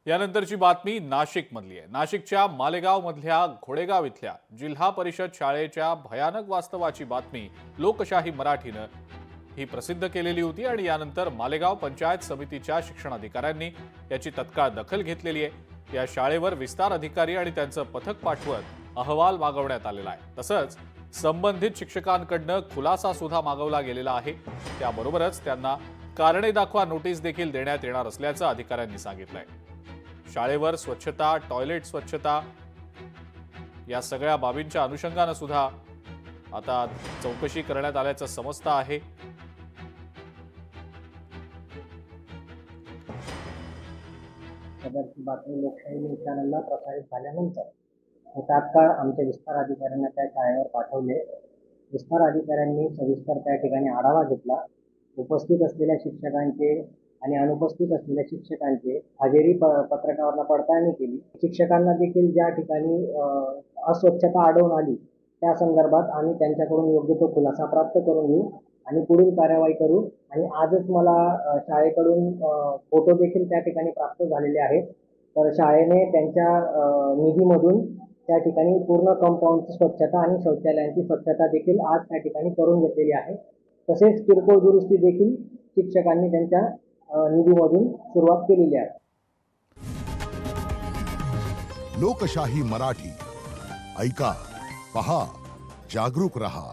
यानंतरची बातमी नाशिक मधली आहे। नाशिकच्या मालेगाव मधल्या घोडेगाव इथल्या जिल्हा परिषद शाळेच्या भयानक वास्तवाची बातमी लोकशाही मराठीनं ही प्रसिद्ध केलेली होती आणि यानंतर मालेगाव पंचायत समितीच्या शिक्षणाधिकाऱ्यांनी याची तत्काळ दखल घेतलेली आहे। या शाळेवर विस्तार अधिकारी आणि त्यांचं पथक पाठवत अहवाल मागवण्यात आलेला आहे। तसंच संबंधित शिक्षकांकडून खुलासा सुद्धा मागवला गेलेला आहे। त्याबरोबरच त्यांना कारणे दाखवा नोटीस देखील देण्यात येणार असल्याचं अधिकाऱ्यांनी सांगितलंय। शाळेवर स्वच्छता, टॉयलेट स्वच्छता या सगळ्या बाबींच्या अनुषंगाने सुद्धा आता चौकशी करण्यात आल्याचं समजतं आहे। सदरची बातमी लोकशाही न्यूज चॅनलला प्रसारित झाल्यानंतर तात्काळ आमच्या विस्तार अधिकाऱ्यांना त्या शाळेवर पाठवले। विस्तार अधिकाऱ्यांनी सविस्तर त्या ठिकाणी आढावा घेतला। उपस्थित असलेल्या शिक्षकांचे आणि अनुपस्थित असलेल्या शिक्षकांचे हजेरी पत्रकावरला पडताळणी केली। शिक्षकांना देखील ज्या ठिकाणी अस्वच्छता आढळून आली त्या संदर्भात आम्ही त्यांच्याकडून योग्य तो खुलासा प्राप्त करून घेऊ आणि पुढील कार्यवाही करू। आणि आजच मला शाळेकडून फोटो देखील त्या ठिकाणी प्राप्त झालेले आहेत। तर शाळेने त्यांच्या निधीमधून त्या ठिकाणी पूर्ण कंपाऊंडची स्वच्छता आणि शौचालयांची स्वच्छता देखील आज त्या ठिकाणी करून घेतलेली आहे। तसेच किरकोळ दुरुस्ती देखील शिक्षकांनी त्यांच्या निधीमधून सुरुवात केलेली आहे। लोकशाही मराठी ऐका, पहा, जागरूक रहा।